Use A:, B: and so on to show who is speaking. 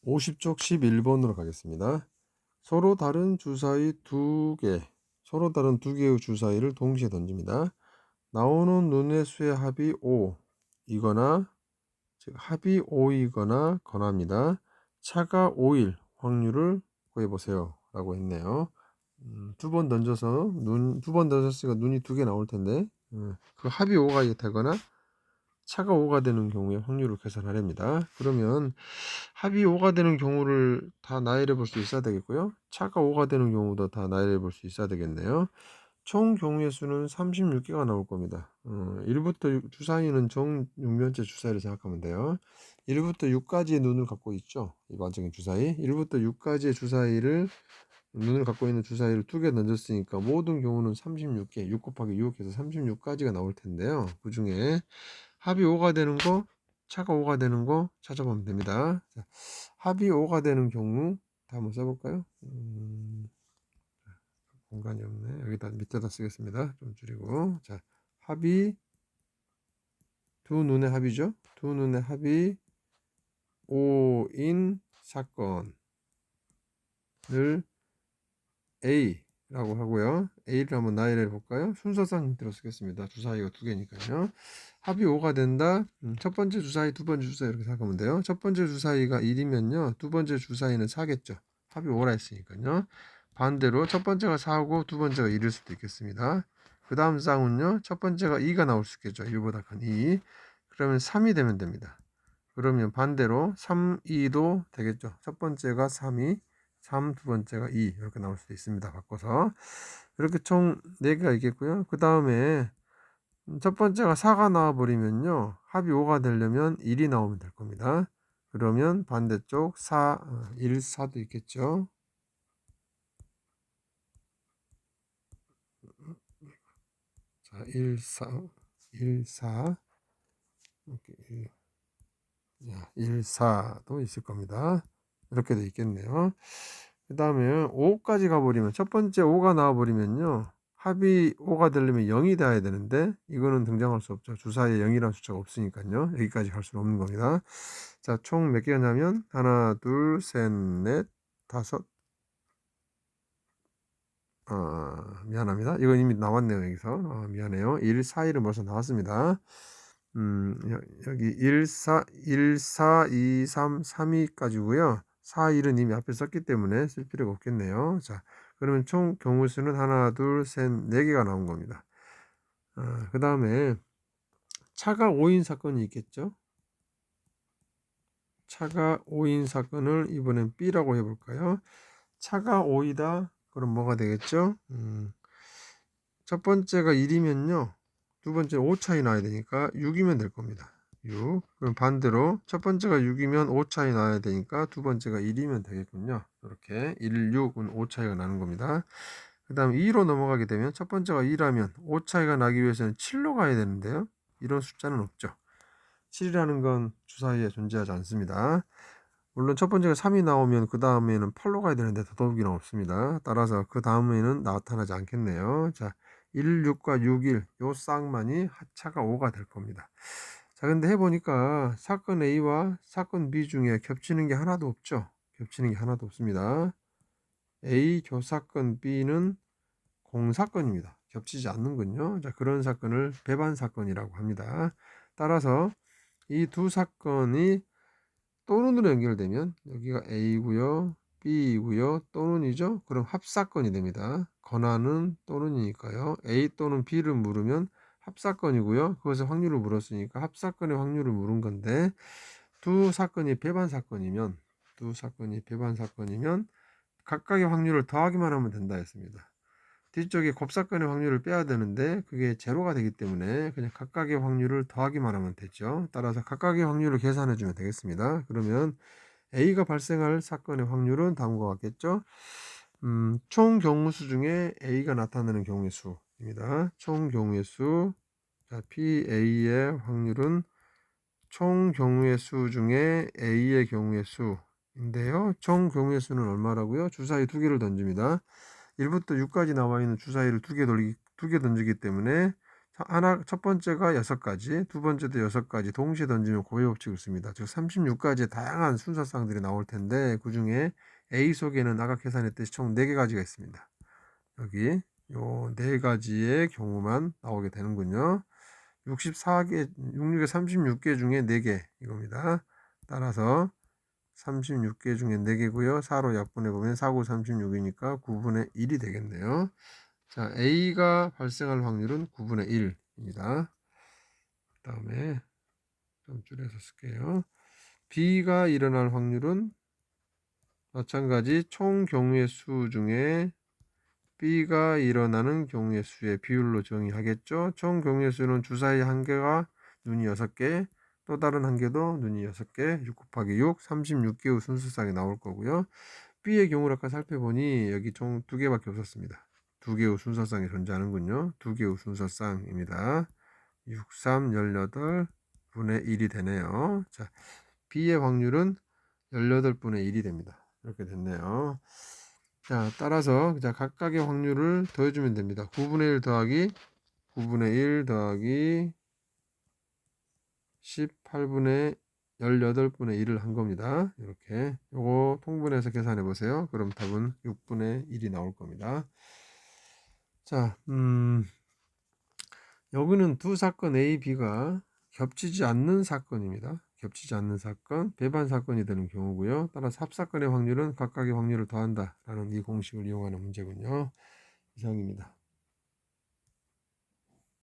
A: 50쪽 11번으로 가겠습니다. 서로 다른 주사위 서로 다른 두 개의 주사위를 동시에 던집니다. 나오는 눈의 수의 합이 5이거나 즉 합이 5이거나 거나입니다. 차가 5일 확률을 구해보세요 라고 했네요. 두 번 던져서 두 번 던졌으니까 눈이 두 개 나올 텐데 그 합이 5가 되거나 차가 5가 되는 경우에 확률을 계산하렵니다. 그러면 합이 5가 되는 경우를 다 나열해 볼 수 있어야 되겠고요. 차가 5가 되는 경우도 다 나열해 볼 수 있어야 되겠네요. 총 경우의 수는 36개가 나올 겁니다. 1부터 6 주사위는 정 6면체 주사위를 생각하면 돼요. 1부터 6까지의 눈을 갖고 있죠. 일반적인 주사위. 1부터 6까지의 주사위를 눈을 갖고 있는 주사위를 두 개 던졌으니까 모든 경우는 36개, 6 곱하기 6 해서 36까지가 나올 텐데요. 그 중에 합이 5가 되는 거, 차가 5가 되는 거 찾아보면 됩니다. 자, 합이 5가 되는 경우 다 한번 써볼까요? 공간이 없네. 여기다 밑에다 쓰겠습니다. 좀 줄이고. 자, 합이 두 눈의 합이죠. 두 눈의 합이 5인 사건을 A라고 하고요. A를 한번 나열해 볼까요? 순서상 형태로 쓰겠습니다. 주사위가 두 개니까요. 합이 5가 된다. 첫 번째 주사위, 두 번째 주사위 이렇게 생각하면 돼요. 첫 번째 주사위가 1이면요. 두 번째 주사위는 4겠죠. 합이 5라 했으니까요. 반대로 첫 번째가 4고 두 번째가 1일 수도 있겠습니다. 그 다음 쌍은요. 첫 번째가 2가 나올 수 있겠죠. 1보다 큰 2. 그러면 3이 되면 됩니다. 그러면 반대로 3, 2도 되겠죠. 첫 번째가 3이 3, 두 번째가 2 이렇게 나올 수도 있습니다. 바꿔서 이렇게 총 4개가 있겠고요. 그 다음에 첫 번째가 4가 나와버리면요. 합이 5가 되려면 1이 나오면 될 겁니다. 그러면 반대쪽 1, 4도 있겠죠. 자, 1, 4, 1, 4, 이렇게 1, 4도 있을 겁니다. 이렇게 돼 있겠네요. 그 다음에 5까지 가버리면 첫 번째 5가 나와버리면요. 합이 5가 되려면 0이 돼야 되는데 이거는 등장할 수 없죠. 주사위에 0이라는 숫자가 없으니까요. 여기까지 갈 수는 없는 겁니다. 자, 총 몇 개가 나면 하나, 둘, 셋, 넷, 다섯. 미안합니다. 이건 이미 나왔네요. 여기서. 미안해요. 1, 4, 1은 벌써 나왔습니다. 여기 1, 4, 1, 4, 2, 3, 3위까지고요. 4, 1은 이미 앞에 썼기 때문에 쓸 필요가 없겠네요. 자, 그러면 총 경우 수는 하나, 둘, 셋, 4개가 나온 겁니다. 그 다음에 차가 5인 사건이 있겠죠. 차가 5인 사건을 이번엔 B라고 해볼까요? 차가 5이다. 그럼 뭐가 되겠죠? 첫 번째가 1이면요. 두 번째 5 차이 나야 되니까 6이면 될 겁니다. 6. 그럼 반대로 첫 번째가 6이면 5 차이 나야 되니까 두 번째가 1이면 되겠군요. 이렇게 1, 6은 5 차이가 나는 겁니다. 그 다음 2로 넘어가게 되면 첫 번째가 2라면 5 차이가 나기 위해서는 7로 가야 되는데요. 이런 숫자는 없죠. 7이라는 건 주사위에 존재하지 않습니다. 물론 첫 번째가 3이 나오면 그 다음에는 8로 가야 되는데 더더욱이나 없습니다. 따라서 그 다음에는 나타나지 않겠네요. 자, 1, 6과 6, 1, 요 쌍만이 합차가 5가 될 겁니다. 자, 근데 해보니까 사건 A와 사건 B 중에 겹치는 게 하나도 없죠. 겹치는 게 하나도 없습니다. A 교사건 B는 공사건입니다. 겹치지 않는군요. 자, 그런 사건을 배반 사건이라고 합니다. 따라서 이 두 사건이 또는으로 연결되면 여기가 A고요, B이고요, 또는이죠. 그럼 합사건이 됩니다. 건하는 또는이니까요. A 또는 B를 물으면 합사건이고요. 그것의 확률을 물었으니까 합사건의 확률을 물은 건데 두 사건이 배반 사건이면 각각의 확률을 더하기만 하면 된다 했습니다. 뒤쪽에 곱사건의 확률을 빼야 되는데 그게 제로가 되기 때문에 그냥 각각의 확률을 더하기만 하면 되죠. 따라서 각각의 확률을 계산해 주면 되겠습니다. 그러면 A가 발생할 사건의 확률은 다음과 같겠죠. 총 경우 수 중에 A가 나타나는 경우의 수입니다. 총 경우의 수. 자, PA의 확률은 총 경우의 수 중에 A의 경우의 수인데요. 총 경우의 수는 얼마라고요? 주사위 두 개를 던집니다. 1부터 6까지 나와 있는 주사위를 두 개 던지기 때문에 첫 번째가 6가지, 두 번째도 6가지 동시에 던지면 고의 법칙을 씁니다. 즉 36가지의 다양한 순서쌍들이 나올 텐데 그 중에 A 속에는 아까 계산했듯이 총 4개 가지가 있습니다. 여기 요 4가지의 경우만 나오게 되는군요. 64개, 66개 36개 중에 4개 이겁니다. 따라서 36개 중에 4개고요. 4로 약분해보면 4, 9, 36이니까 9분의 1이 되겠네요. 자, A가 발생할 확률은 9분의 1입니다. 그 다음에 좀 줄여서 쓸게요. B가 일어날 확률은 마찬가지 총 경우의 수 중에 B가 일어나는 경우의 수의 비율로 정의하겠죠. 총 경우의 수는 주사위 한 개가 눈이 6개, 또 다른 한 개도 눈이 6개, 6 곱하기 6, 36개의 순서쌍이 나올 거고요. B의 경우를 아까 살펴보니 여기 총 2개밖에 없었습니다. 2개의 순서쌍이 존재하는군요. 2개의 순서쌍입니다. 6, 3, 18분의 1이 되네요. 자, B의 확률은 18분의 1이 됩니다. 이렇게 됐네요. 자, 따라서 자, 각각의 확률을 더해주면 됩니다. 9분의 1 더하기 9분의 1 더하기 18분의 18분의 1을 한 겁니다. 이렇게 요거 통분해서 계산해 보세요. 그럼 답은 6분의 1이 나올 겁니다. 자, 여기는 두 사건 A, B가 겹치지 않는 사건입니다. 겹치지 않는 사건, 배반 사건이 되는 경우고요. 따라서 합사건의 확률은 각각의 확률을 더한다 라는 이 공식을 이용하는 문제군요. 이상입니다.